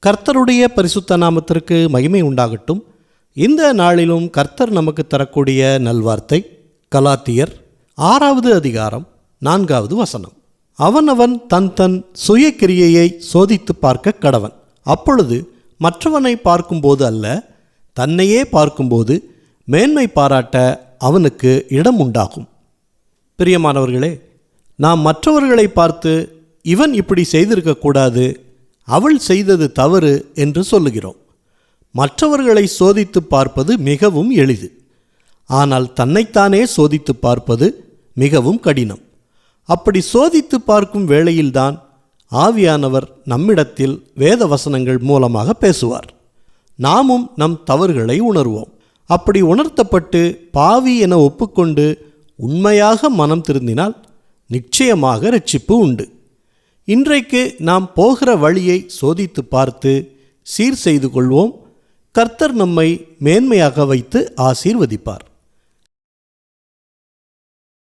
கர்த்தருடைய பரிசுத்த நாமத்திற்கு மகிமை உண்டாகட்டும். இந்த நாளிலும் கர்த்தர் நமக்கு தரக்கூடிய நல்வார்த்தை கலாத்தியர் 6வது அதிகாரம் 4வது வசனம். அவனவன் தன் சுய கிரியையை சோதித்து பார்க்க கடவன். அப்பொழுது மற்றவனை பார்க்கும்போது அல்ல, தன்னையே பார்க்கும்போது மேன்மை பாராட்ட அவனுக்கு இடம் உண்டாகும். பிரியமானவர்களே, நாம் மற்றவர்களை பார்த்து இவன் இப்படி செய்திருக்கக்கூடாது, அவள் செய்தது தவறு என்று சொல்லுகிறோம். மற்றவர்களை சோதித்து பார்ப்பது மிகவும் எளிது. ஆனால் தன்னைத்தானே சோதித்து பார்ப்பது மிகவும் கடினம். அப்படி சோதித்து பார்க்கும் வேளையில்தான் ஆவியானவர் நம்மிடத்தில் வேத வசனங்கள் மூலமாக பேசுவார். நாமும் நம் தவறுகளை உணர்வோம். அப்படி உணர்த்தப்பட்டு பாவி என ஒப்புக்கொண்டு உண்மையாக மனம் திருந்தினால் நிச்சயமாக இரட்சிப்பு உண்டு. இன்றைக்கு நாம் போகிற வழியை சோதித்து பார்த்து சீர் செய்து கொள்வோம். கர்த்தர் நம்மை மேன்மையாக வைத்து ஆசீர்வதிப்பார்.